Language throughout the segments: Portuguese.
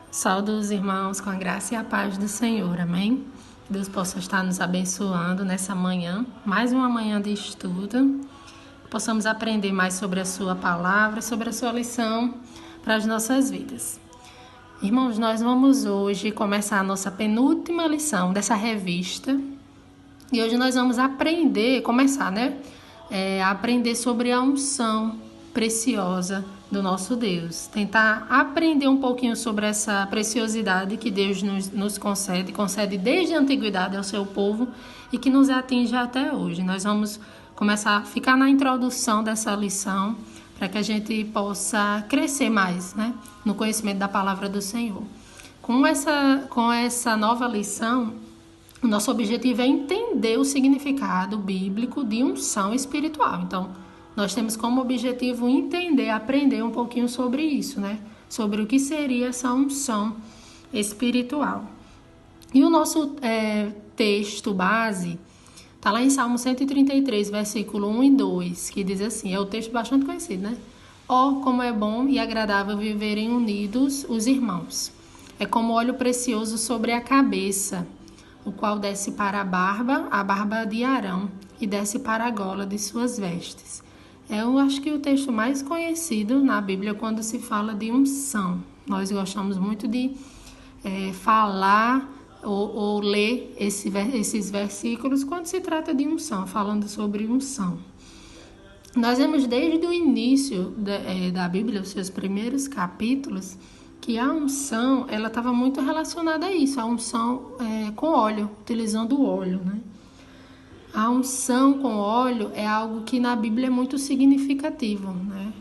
Saúdo os irmãos com a graça e a paz do Senhor, amém? Que Deus possa estar nos abençoando nessa manhã, mais uma manhã de estudo, que possamos aprender mais sobre a sua palavra, sobre a sua lição para as nossas vidas. Irmãos, nós vamos hoje começar a nossa penúltima lição dessa revista e hoje nós vamos começar a aprender sobre a unção preciosa do nosso Deus. Tentar aprender um pouquinho sobre essa preciosidade que Deus nos concede desde a antiguidade ao seu povo e que nos atinge até hoje. Nós vamos começar a ficar na introdução dessa lição para que a gente possa crescer mais, no conhecimento da palavra do Senhor. Com essa nova lição, o nosso objetivo é entender o significado bíblico de unção espiritual. Então, nós temos como objetivo aprender um pouquinho sobre isso, sobre o que seria essa unção espiritual. E o nosso texto base está lá em Salmo 133, versículo 1 e 2, que diz assim, é o texto bastante conhecido, Ó, como é bom e agradável viverem unidos os irmãos. É como óleo precioso sobre a cabeça, o qual desce para a barba de Arão, e desce para a gola de suas vestes. Eu acho que o texto mais conhecido na Bíblia quando se fala de unção. Nós gostamos muito de falar ou ler esses versículos quando se trata de unção, falando sobre unção. Nós vemos desde o início da Bíblia, os seus primeiros capítulos, que a unção ela estava muito relacionada a isso, a unção com óleo, utilizando o óleo, A unção com óleo é algo que na Bíblia é muito significativo,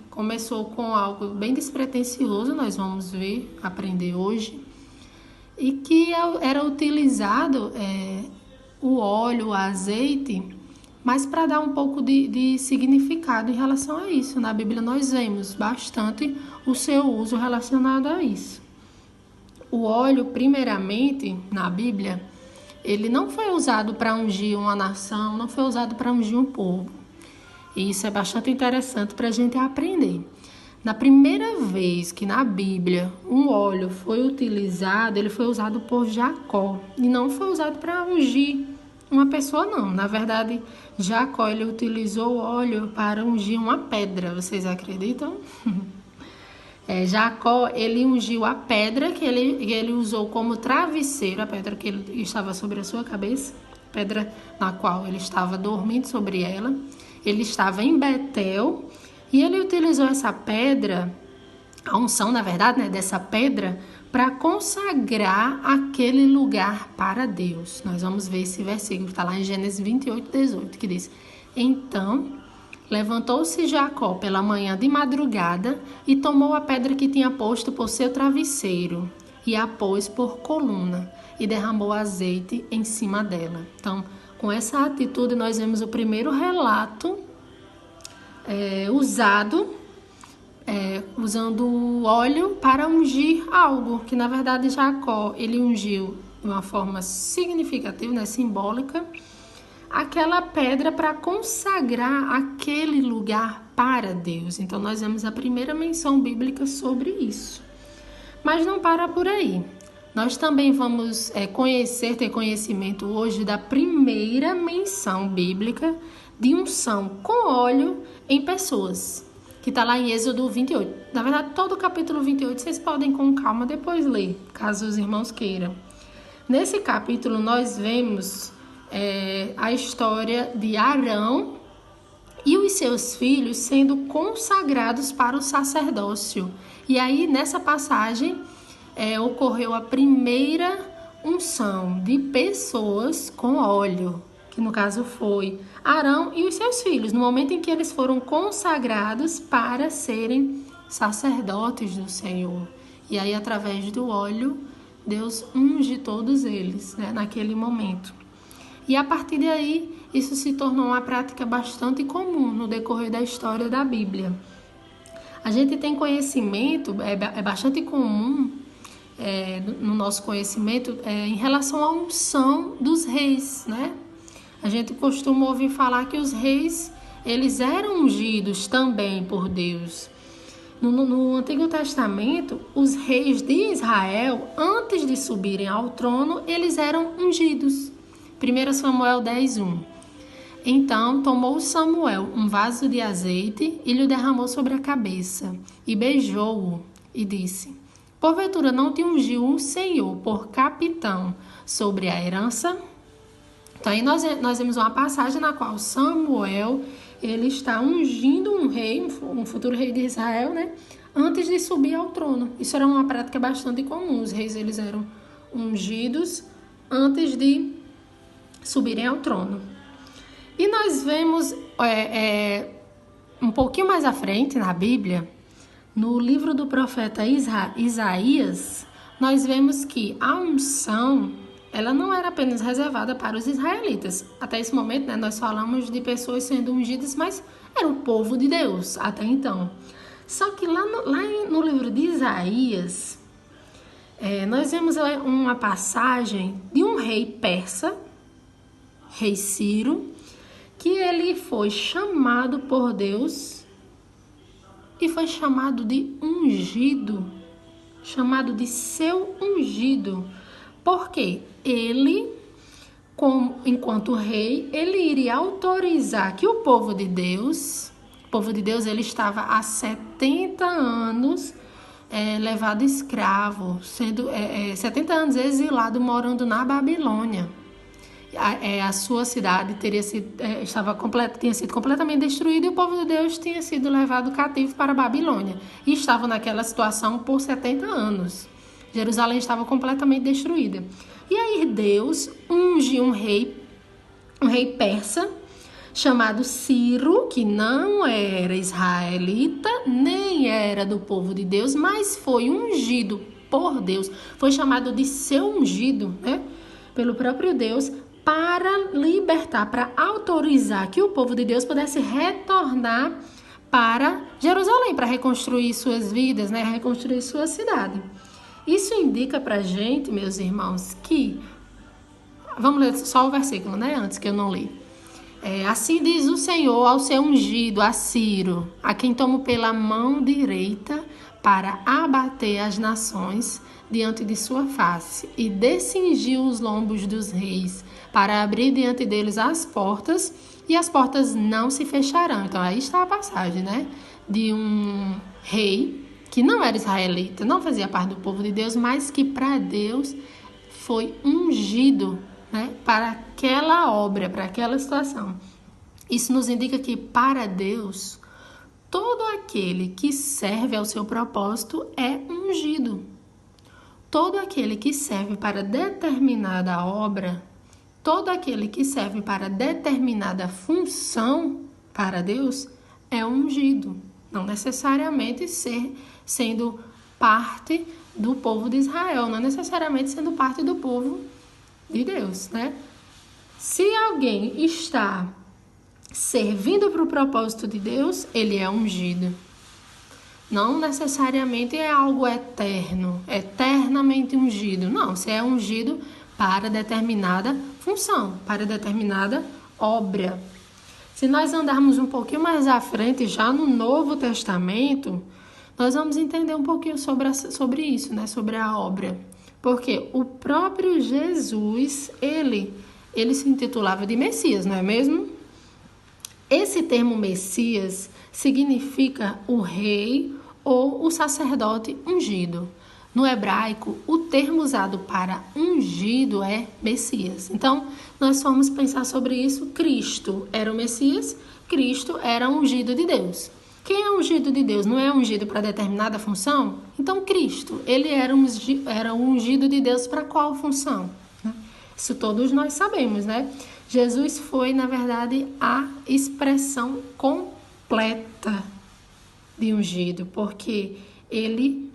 Começou com algo bem despretensioso, nós vamos aprender hoje, e que era utilizado o óleo, o azeite, mas para dar um pouco de significado em relação a isso. Na Bíblia nós vemos bastante o seu uso relacionado a isso. O óleo, primeiramente, na Bíblia, ele não foi usado para ungir uma nação, não foi usado para ungir um povo. E isso é bastante interessante para a gente aprender. Na primeira vez que na Bíblia um óleo foi utilizado, ele foi usado por Jacó. E não foi usado para ungir uma pessoa, não. Na verdade, Jacó ele utilizou o óleo para ungir uma pedra. Vocês acreditam? Jacó, ele ungiu a pedra que ele usou como travesseiro, a pedra que ele estava sobre a sua cabeça, pedra na qual ele estava dormindo sobre ela. Ele estava em Betel e ele utilizou essa pedra, a unção, na verdade, dessa pedra, para consagrar aquele lugar para Deus. Nós vamos ver esse versículo, está lá em Gênesis 28, 18, que diz: Então levantou-se Jacó pela manhã de madrugada e tomou a pedra que tinha posto por seu travesseiro e a pôs por coluna e derramou azeite em cima dela. Então, com essa atitude, nós vemos o primeiro relato usando o óleo para ungir algo, que na verdade Jacó, ele ungiu de uma forma significativa, simbólica, aquela pedra para consagrar aquele lugar para Deus. Então nós vemos a primeira menção bíblica sobre isso. Mas não para por aí. Nós também vamos ter conhecimento hoje da primeira menção bíblica de unção com óleo em pessoas, que está lá em Êxodo 28. Na verdade, todo o capítulo 28 vocês podem com calma depois ler, caso os irmãos queiram. Nesse capítulo nós vemos a história de Arão e os seus filhos sendo consagrados para o sacerdócio. E aí, nessa passagem, ocorreu a primeira unção de pessoas com óleo, que no caso foi Arão e os seus filhos, no momento em que eles foram consagrados para serem sacerdotes do Senhor. E aí, através do óleo, Deus unge todos eles, naquele momento. E a partir daí, isso se tornou uma prática bastante comum no decorrer da história da Bíblia. A gente tem conhecimento, é bastante comum no nosso conhecimento em relação à unção dos reis, A gente costuma ouvir falar que os reis, eles eram ungidos também por Deus. No Antigo Testamento, os reis de Israel, antes de subirem ao trono, eles eram ungidos. 1 Samuel 10:1. Então tomou Samuel um vaso de azeite e lhe derramou sobre a cabeça, e beijou-o, e disse: porventura não te ungiu o Senhor por capitão sobre a herança? Então aí nós vemos uma passagem na qual Samuel, ele está ungindo um rei, um futuro rei de Israel, né? Antes de subir ao trono. Isso era uma prática bastante comum. Os reis, eles eram ungidos antes de subirem ao trono. E nós vemos um pouquinho mais à frente na Bíblia, no livro do profeta Isaías, nós vemos que a unção, ela não era apenas reservada para os israelitas. Até esse momento, né, nós falamos de pessoas sendo ungidas, mas era o povo de Deus até então. Só que lá no livro de Isaías, nós vemos uma passagem de um rei persa, rei Ciro, que ele foi chamado por Deus e foi chamado de ungido, chamado de seu ungido. Porque ele, enquanto rei, ele iria autorizar que o povo de Deus, ele estava há 70 anos levado escravo, sendo 70 anos exilado, morando na Babilônia. A sua cidade tinha sido completamente destruída e o povo de Deus tinha sido levado cativo para a Babilônia. E estava naquela situação por 70 anos. Jerusalém estava completamente destruída. E aí Deus unge um rei persa, chamado Ciro, que não era israelita, nem era do povo de Deus, mas foi ungido por Deus. Foi chamado de seu ungido, né? Pelo próprio Deus, para libertar, para autorizar que o povo de Deus pudesse retornar para Jerusalém, para reconstruir suas vidas, né? Reconstruir sua cidade. Isso indica para a gente, meus irmãos, que... Vamos ler só o versículo, né? Antes que eu não li. Assim diz o Senhor ao seu ungido, a Ciro, a quem tomo pela mão direita para abater as nações diante de sua face e descingir os lombos dos reis, para abrir diante deles as portas, e as portas não se fecharão. Então aí está a passagem, né? De um rei que não era israelita, não fazia parte do povo de Deus, mas que para Deus foi ungido, né, para aquela obra, para aquela situação. Isso nos indica que para Deus, todo aquele que serve ao seu propósito é ungido. Todo aquele que serve para determinada obra, todo aquele que serve para determinada função para Deus é ungido. Não necessariamente sendo parte do povo de Israel, não necessariamente sendo parte do povo de Deus, né? Se alguém está servindo para o propósito de Deus, ele é ungido. Não necessariamente é algo eterno, eternamente ungido. Não, você é ungido para determinada função, para determinada obra. Se nós andarmos um pouquinho mais à frente, já no Novo Testamento, nós vamos entender um pouquinho sobre isso, né? Sobre a obra. Porque o próprio Jesus, ele se intitulava de Messias, não é mesmo? Esse termo Messias significa o rei ou o sacerdote ungido. No hebraico, o termo usado para ungido é Messias. Então, nós vamos pensar sobre isso. Cristo era o Messias, Cristo era ungido de Deus. Quem é ungido de Deus não é ungido para determinada função? Então, Cristo, ele era ungido de Deus para qual função? Isso todos nós sabemos, né? Jesus foi, na verdade, a expressão completa de ungido, porque ele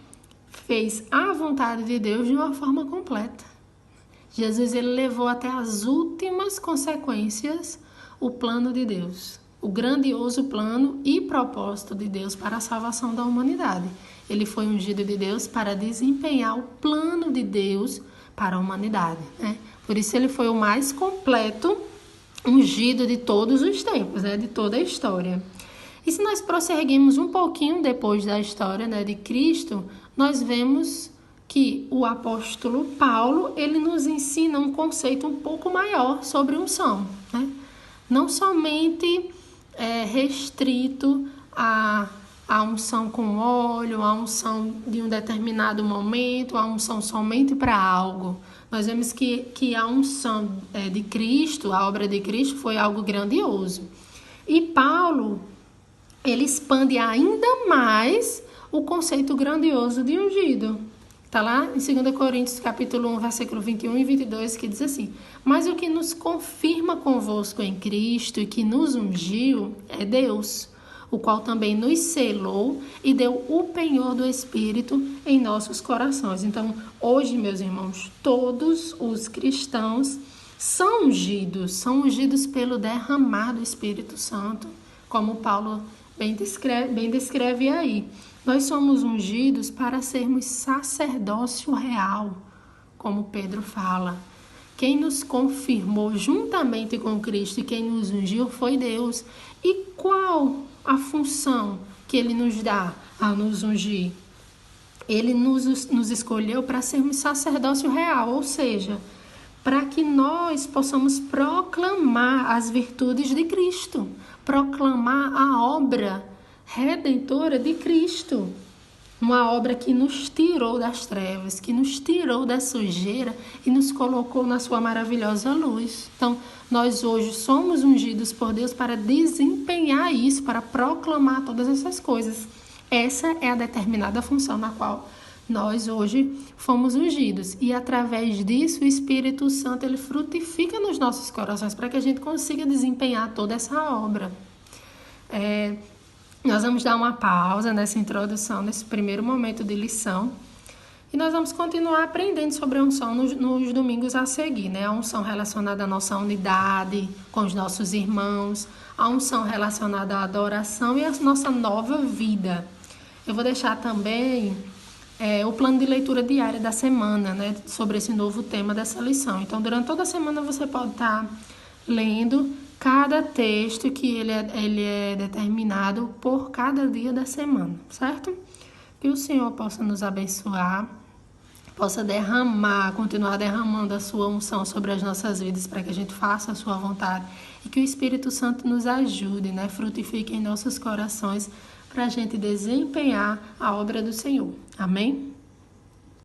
fez a vontade de Deus de uma forma completa. Jesus, ele levou até as últimas consequências o plano de Deus, o grandioso plano e propósito de Deus para a salvação da humanidade. Ele foi ungido de Deus para desempenhar o plano de Deus para a humanidade, né? Por isso ele foi o mais completo ungido de todos os tempos, né? De toda a história. E se nós prosseguirmos um pouquinho depois da história, né, de Cristo, nós vemos que o apóstolo Paulo, ele nos ensina um conceito um pouco maior sobre unção, né? Não somente restrito a unção com óleo, a unção de um determinado momento, a unção somente para algo. Nós vemos que a unção de Cristo, a obra de Cristo, foi algo grandioso. E Paulo, ele expande ainda mais o conceito grandioso de ungido. Está lá em 2 Coríntios, capítulo 1, versículo 21 e 22, que diz assim: mas o que nos confirma convosco em Cristo e que nos ungiu é Deus, o qual também nos selou e deu o penhor do Espírito em nossos corações. Então, hoje, meus irmãos, todos os cristãos são ungidos pelo derramar do Espírito Santo, como Paulo bem descreve aí. Nós somos ungidos para sermos sacerdócio real, como Pedro fala. Quem nos confirmou juntamente com Cristo e quem nos ungiu foi Deus. E qual a função que Ele nos dá ao nos ungir? Ele nos escolheu para sermos sacerdócio real, ou seja, para que nós possamos proclamar as virtudes de Cristo, proclamar a obra redentora de Cristo. Uma obra que nos tirou das trevas, que nos tirou da sujeira e nos colocou na sua maravilhosa luz. Então, nós hoje somos ungidos por Deus para desempenhar isso, para proclamar todas essas coisas. Essa é a determinada função na qual nós hoje fomos ungidos. E através disso, o Espírito Santo ele frutifica nos nossos corações para que a gente consiga desempenhar toda essa obra. Nós vamos dar uma pausa nessa introdução, nesse primeiro momento de lição. E nós vamos continuar aprendendo sobre a unção nos domingos a seguir, né? A unção relacionada à nossa unidade com os nossos irmãos, a unção relacionada à adoração e à nossa nova vida. Eu vou deixar também o plano de leitura diária da semana, né? Sobre esse novo tema dessa lição. Então, durante toda a semana você pode estar lendo cada texto que ele é determinado por cada dia da semana, certo? Que o Senhor possa nos abençoar, possa continuar derramando a sua unção sobre as nossas vidas para que a gente faça a sua vontade e que o Espírito Santo nos ajude, né? Frutifique em nossos corações para a gente desempenhar a obra do Senhor. Amém?